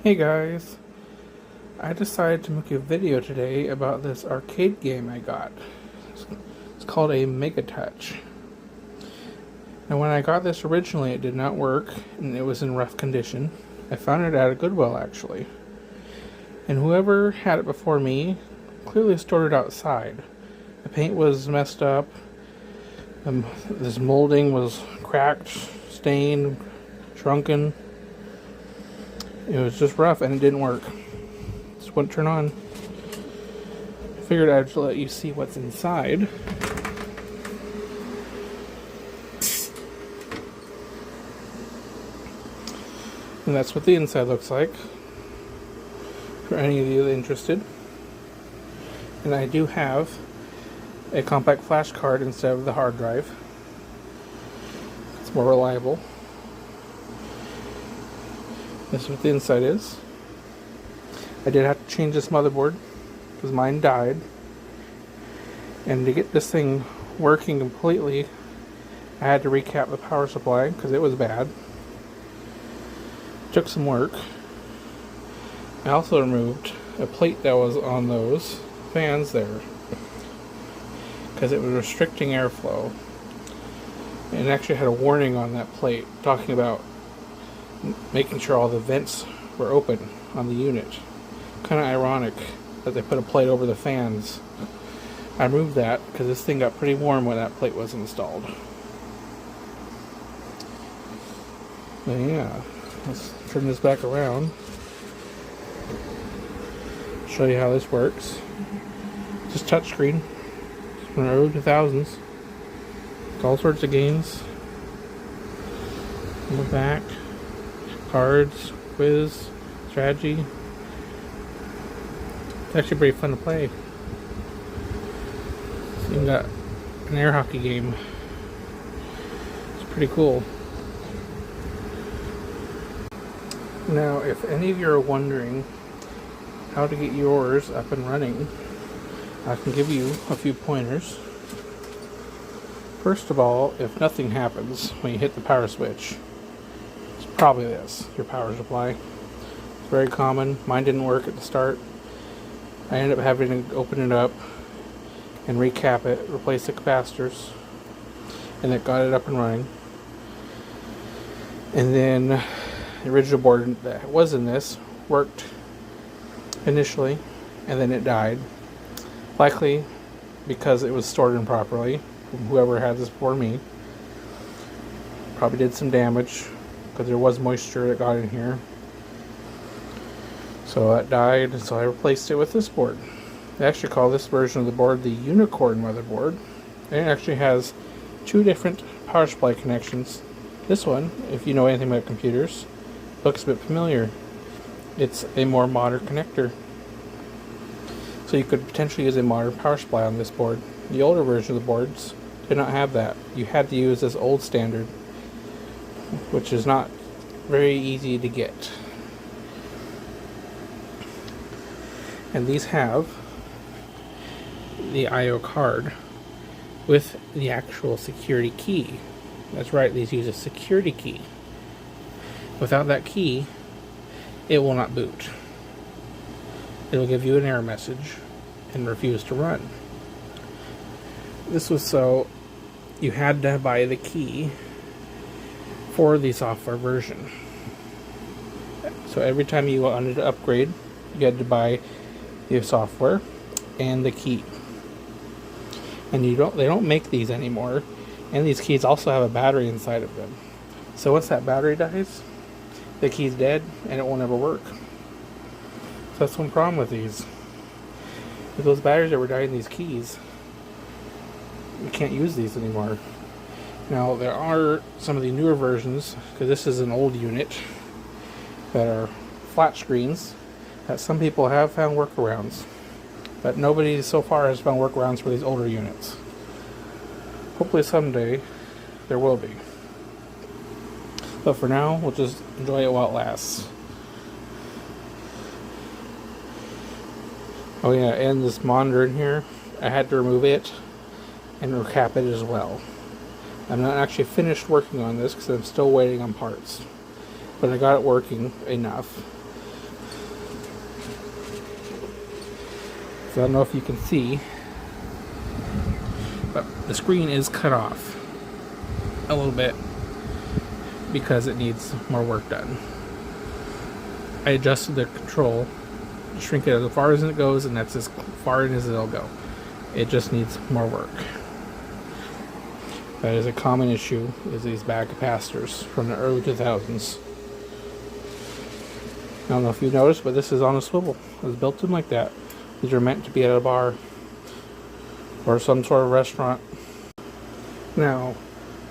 Hey guys, I decided to make a video today about this arcade game I got. It's called a Megatouch. Now when I got this originally it did not work and it was in rough condition. I found it at a Goodwill actually. And whoever had it before me clearly stored it outside. The paint was messed up, this molding was cracked, stained, shrunken. It was just rough and it didn't work. Just wouldn't turn on. I figured I'd let you see what's inside. And that's what the inside looks like, for any of you interested. And I do have a compact flash card instead of the hard drive. It's more reliable. This is what the inside is. I did have to change this motherboard because mine died. And to get this thing working completely, I had to recap the power supply because it was bad. It took some work. I also removed a plate that was on those fans there because it was restricting airflow. And it actually had a warning on that plate talking about making sure all the vents were open on the unit. Kind of ironic that they put a plate over the fans. I removed that because this thing got pretty warm when that plate was installed. But yeah, let's turn this back around. Show you how this works. Just touchscreen. From the early 2000s. All sorts of games. On the back. Cards, quiz, strategy. It's actually pretty fun to play. So you got an air hockey game. It's pretty cool. Now, if any of you are wondering how to get yours up and running, I can give you a few pointers. First of all, if nothing happens when you hit the power switch, probably this, your power supply. It's very common. Mine didn't work at the start. I ended up having to open it up and recap it, replace the capacitors, and it got it up and running. And then the original board that was in this worked initially, and then it died. Likely because it was stored improperly. Whoever had this before me probably did some damage, because there was moisture that got in here. So that died, and so I replaced it with this board. They actually call this version of the board the Unicorn motherboard. And it actually has two different power supply connections. This one, if you know anything about computers, looks a bit familiar. It's a more modern connector. So you could potentially use a modern power supply on this board. The older version of the boards did not have that. You had to use this old standard, which is not very easy to get. And these have the I/O card with the actual security key. That's right, these use a security key. Without that key, it will not boot. It will give you an error message and refuse to run. This was so you had to buy the key for the software version. So every time you wanted to upgrade, you had to buy the software and the key. And they don't make these anymore. And these keys also have a battery inside of them. So once that battery dies, the key's dead and it will never work. So that's one problem with these. With those batteries that were dying, these keys, you can't use these anymore. Now, there are some of the newer versions, because this is an old unit, that are flat screens, that some people have found workarounds. But nobody so far has found workarounds for these older units. Hopefully someday there will be. But for now, we'll just enjoy it while it lasts. Oh yeah, and this monitor in here, I had to remove it and recap it as well. I'm not actually finished working on this because I'm still waiting on parts. But I got it working enough So I don't know if you can see, but the screen is cut off a little bit because it needs more work done. I adjusted the control to shrink it as far as it goes, and that's as far as it'll go. It just needs more work. That is a common issue, is these bad capacitors from the early 2000s. I don't know if you noticed, but this is on a swivel. It's built in like that. These are meant to be at a bar or some sort of restaurant. Now,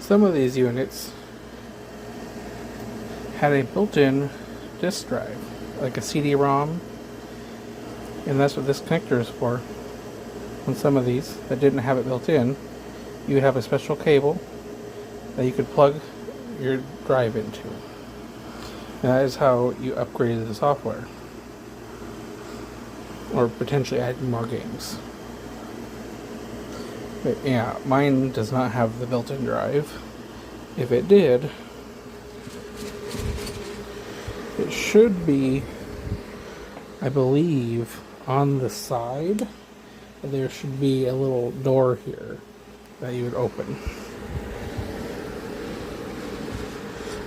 some of these units had a built-in disk drive, like a CD-ROM, and that's what this connector is for. On some of these that didn't have it built in, you have a special cable that you could plug your drive into. And that is how you upgraded the software, or potentially add more games. But yeah, mine does not have the built-in drive. If it did, it should be, I believe, on the side. There should be a little door here that you would open.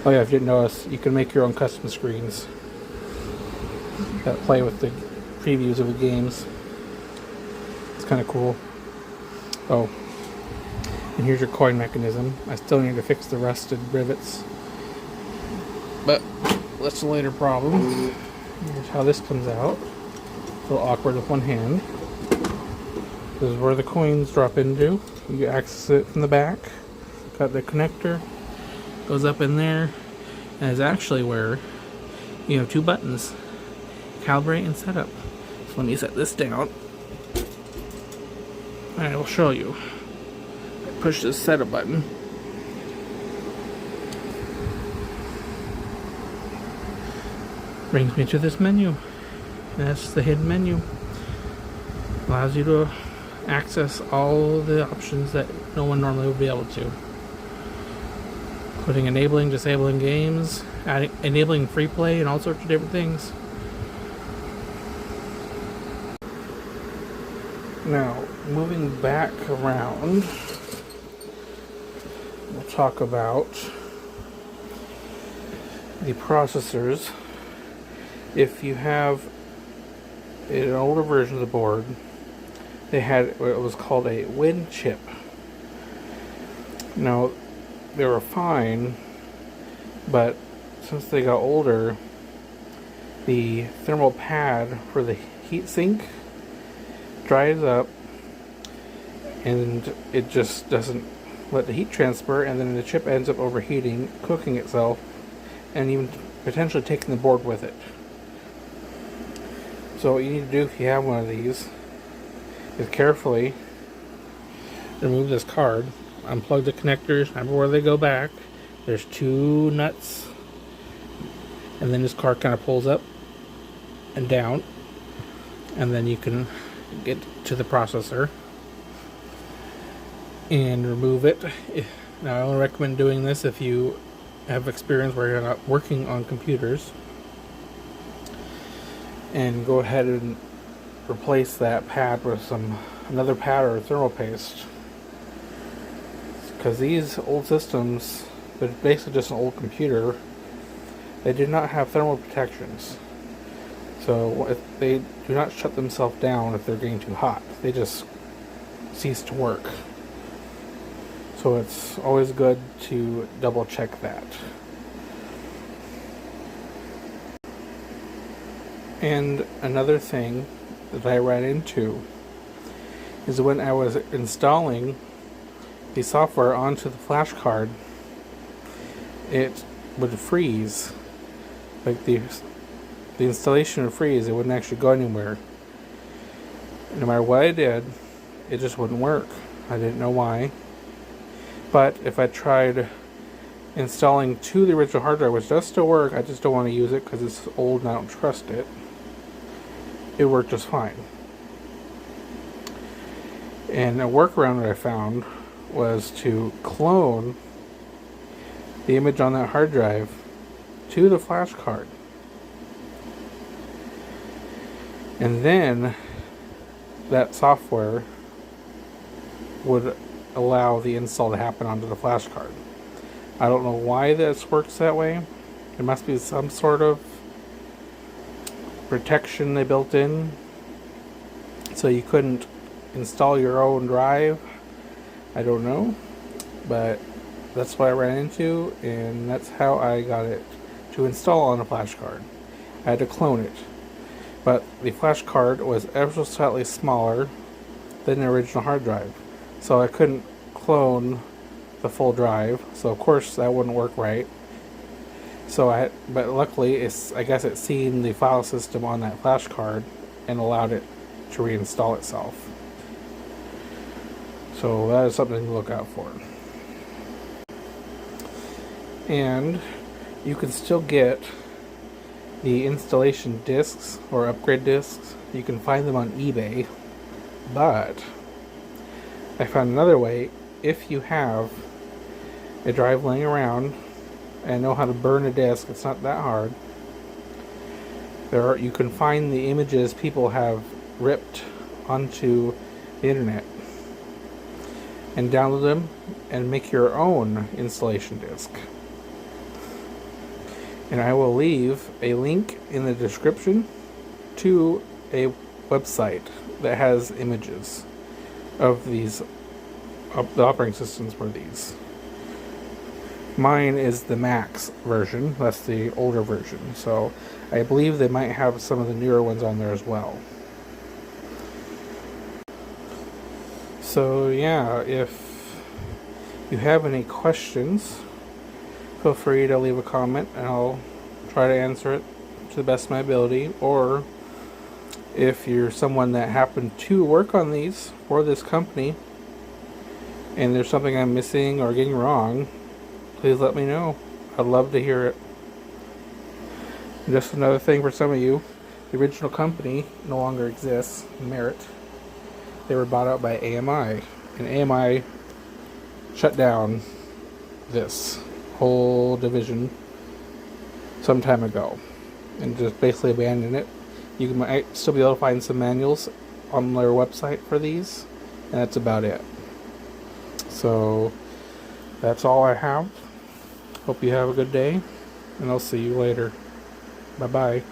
Oh yeah, if you didn't notice, you can make your own custom screens that play with the previews of the games. It's kind of cool. Oh, and here's your coin mechanism. I still need to fix the rusted rivets, but that's a later problem. Here's how this comes out. A little awkward with one hand. This is where the coins drop into. You access it from the back. Got the connector. Goes up in there. And is actually where you have two buttons. Calibrate and setup. So let me set this down. And I will show you. I push this setup button. Brings me to this menu. And that's the hidden menu. Allows you to access all the options that no one normally would be able to, including enabling, disabling games, enabling free play, and all sorts of different things. Now, moving back around, we'll talk about the processors. If you have an older version of the board, they had what was called a wind chip. Now, they were fine, but since they got older, the thermal pad for the heatsink dries up, and it just doesn't let the heat transfer, and then the chip ends up overheating, cooking itself, and even potentially taking the board with it. So what you need to do if you have one of these is carefully remove this card, unplug the connectors. Remember where they go back. There's two nuts, and then this card kind of pulls up and down, and then you can get to the processor and remove it. Now, I only recommend doing this if you have experience where you're not working on computers, and go ahead and replace that pad with another pad or thermal paste, because these old systems, they're basically just an old computer. They did not have thermal protections, so if they do not shut themselves down if they're getting too hot. They just cease to work. So it's always good to double check that. And another thing that I ran into is when I was installing the software onto the flash card, it would freeze. Like the installation would freeze. It wouldn't actually go anywhere. No matter what I did, it just wouldn't work. I didn't know why. But if I tried installing to the original hard drive, which does still work, I just don't want to use it because it's old and I don't trust it, it worked just fine. And a workaround that I found was to clone the image on that hard drive to the flash card. And then that software would allow the install to happen onto the flash card. I don't know why this works that way. There must be some sort of protection they built in so you couldn't install your own drive. I don't know, but that's what I ran into, and that's how I got it to install on a flash card. I had to clone it, but the flash card was ever so slightly smaller than the original hard drive, so I couldn't clone the full drive, so of course that wouldn't work right. But luckily I guess it's seen the file system on that flash card and allowed it to reinstall itself. So that is something to look out for. And you can still get the installation discs or upgrade discs. You can find them on eBay, but I found another way. If you have a drive laying around and know how to burn a disk, it's not that hard. You can find the images people have ripped onto the internet and download them and make your own installation disk. And I will leave a link in the description to a website that has images of these, the operating systems for these. Mine is the MAXX version, that's the older version, so I believe they might have some of the newer ones on there as well. So yeah, if you have any questions, feel free to leave a comment and I'll try to answer it to the best of my ability. Or if you're someone that happened to work on these for this company and there's something I'm missing or getting wrong, please let me know. I'd love to hear it. And just another thing for some of you, the original company no longer exists, Merit. They were bought out by AMI, and AMI shut down this whole division some time ago and just basically abandoned it. You might still be able to find some manuals on their website for these, and that's about it. So that's all I have. Hope you have a good day, and I'll see you later. Bye bye.